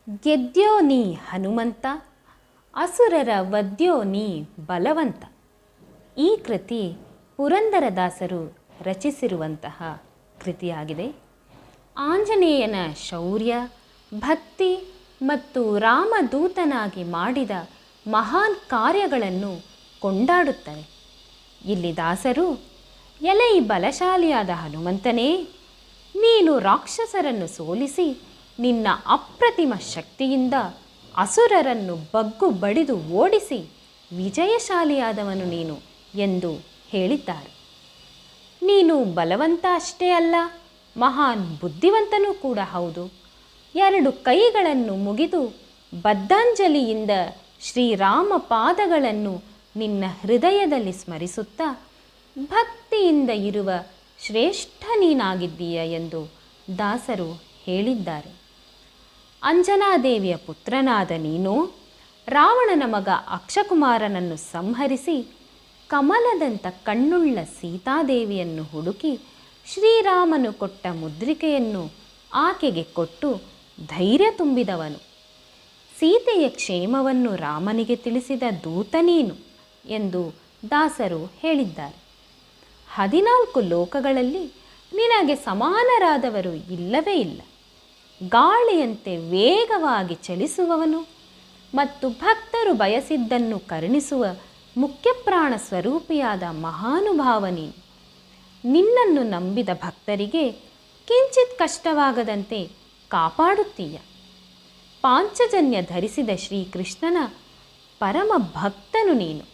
ಗೆದ್ಯೋ ನೀ ಹನುಮಂತ, ಅಸುರರ ವದ್ಯೋ ನೀ ಬಲವಂತ. ಈ ಕೃತಿ ಪುರಂದರದಾಸರು ರಚಿಸಿರುವಂತಹ ಕೃತಿಯಾಗಿದೆ. ಆಂಜನೇಯನ ಶೌರ್ಯ, ಭಕ್ತಿ ಮತ್ತು ರಾಮದೂತನಾಗಿ ಮಾಡಿದ ಮಹಾನ್ ಕಾರ್ಯಗಳನ್ನು ಕೊಂಡಾಡುತ್ತಾರೆ. ಇಲ್ಲಿ ದಾಸರು, ಎಲೈ ಬಲಶಾಲಿಯಾದ ಹನುಮಂತನೇ, ನೀನು ರಾಕ್ಷಸರನ್ನು ಸೋಲಿಸಿ ನಿನ್ನ ಅಪ್ರತಿಮ ಶಕ್ತಿಯಿಂದ ಅಸುರರನ್ನು ಬಗ್ಗು ಬಡಿದು ಓಡಿಸಿ ವಿಜಯಶಾಲಿಯಾದವನು ನೀನು ಎಂದು ಹೇಳಿದ್ದಾರೆ. ನೀನು ಬಲವಂತ ಅಷ್ಟೇ ಅಲ್ಲ, ಮಹಾನ್ ಬುದ್ಧಿವಂತನೂ ಕೂಡ ಹೌದು. 2 ಕೈಗಳನ್ನು ಮುಗಿದು ಬದ್ಧಾಂಜಲಿಯಿಂದ ಶ್ರೀರಾಮ ಪಾದಗಳನ್ನು ನಿನ್ನ ಹೃದಯದಲ್ಲಿ ಸ್ಮರಿಸುತ್ತಾ ಭಕ್ತಿಯಿಂದ ಇರುವ ಶ್ರೇಷ್ಠ ನೀನಾಗಿದ್ದೀಯ ಎಂದು ದಾಸರು ಹೇಳಿದ್ದಾರೆ. ಅಂಜನಾದೇವಿಯ ಪುತ್ರನಾದ ನೀನು ರಾವಣನ ಮಗ ಅಕ್ಷಕುಮಾರನನ್ನು ಸಂಹರಿಸಿ ಕಮಲದಂಥ ಕಣ್ಣುಳ್ಳ ಸೀತಾದೇವಿಯನ್ನು ಹುಡುಕಿ ಶ್ರೀರಾಮನು ಕೊಟ್ಟ ಮುದ್ರಿಕೆಯನ್ನು ಆಕೆಗೆ ಕೊಟ್ಟು ಧೈರ್ಯ ತುಂಬಿದವನು. ಸೀತೆಯ ಕ್ಷೇಮವನ್ನು ರಾಮನಿಗೆ ತಿಳಿಸಿದ ದೂತ ನೀನು ಎಂದು ದಾಸರು ಹೇಳಿದ್ದಾರೆ. 14 ಲೋಕಗಳಲ್ಲಿ ನಿನಗೆ ಸಮಾನರಾದವರು ಇಲ್ಲವೇ ಇಲ್ಲ. ಗಾಳಿಯಂತೆ ವೇಗವಾಗಿ ಚಲಿಸುವವನು ಮತ್ತು ಭಕ್ತರು ಬಯಸಿದ್ದನ್ನು ಕರುಣಿಸುವ ಮುಖ್ಯಪ್ರಾಣ ಸ್ವರೂಪಿಯಾದ ಮಹಾನುಭಾವ ನೀನು. ನಿನ್ನನ್ನು ನಂಬಿದ ಭಕ್ತರಿಗೆ ಕಿಂಚಿತ್ ಕಷ್ಟವಾಗದಂತೆ ಕಾಪಾಡುತ್ತೀಯ. ಪಾಂಚಜನ್ಯ ಧರಿಸಿದ ಶ್ರೀಕೃಷ್ಣನ ಪರಮ ಭಕ್ತನು ನೀನು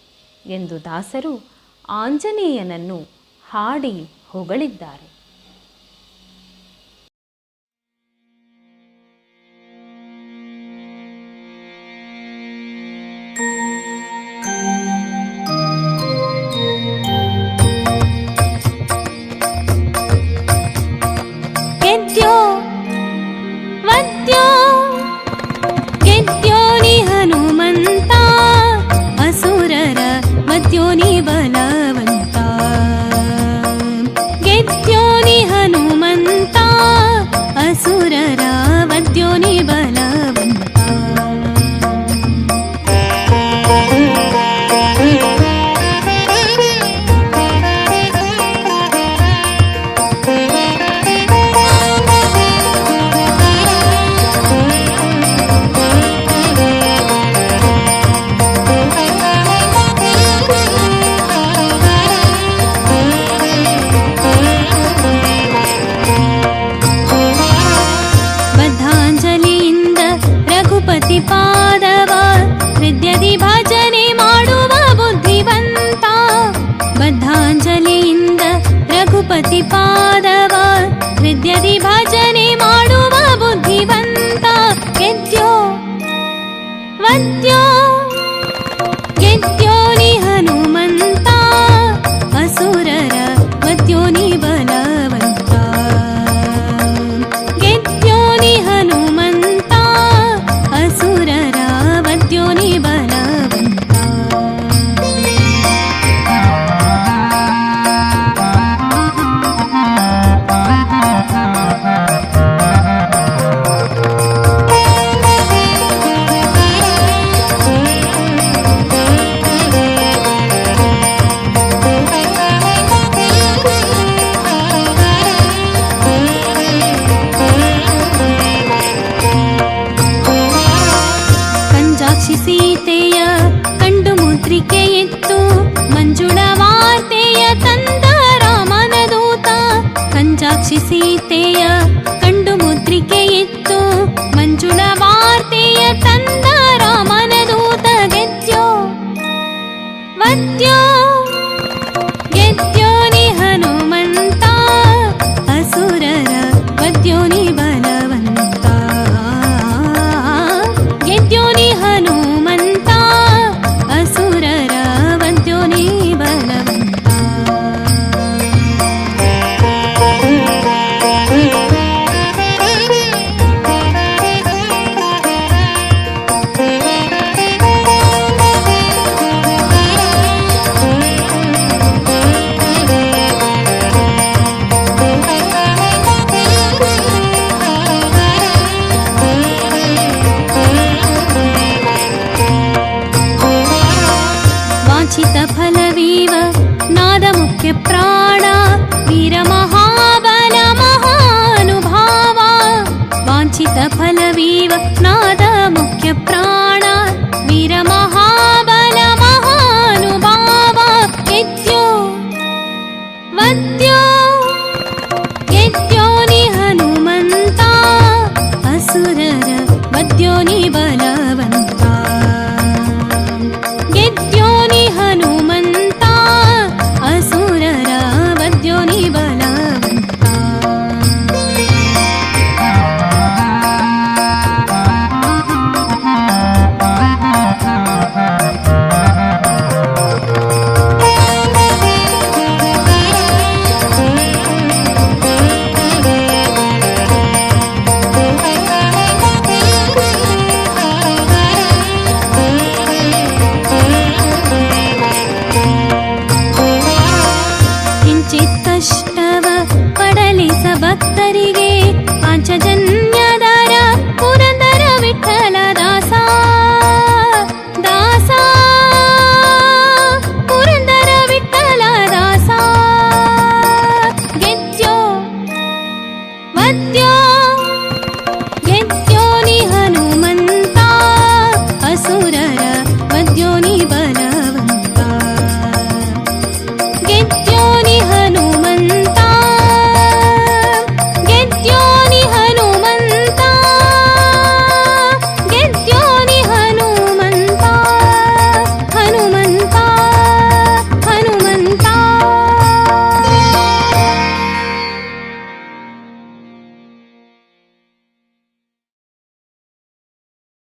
ಎಂದು ದಾಸರು ಆಂಜನೇಯನನ್ನು ಹಾಡಿ ಹೊಗಳಿದ್ದಾರೆ. ಗೆದ್ಯೋ ವದ್ಯೋ ಗೆದ್ಯೋ ನೀ ಹನುಮಂತ, ಅಸುರರ ವದ್ಯೋ ನೀ ಬಲವಂತ. ಗೆದ್ಯೋ ನೀ ಹನುಮಂತ, ಅಸುರರ ವದ್ಯೋ ನೀ ಬಲವಂತ. वाञ्छितफलवीव नाद मुख्यप्राण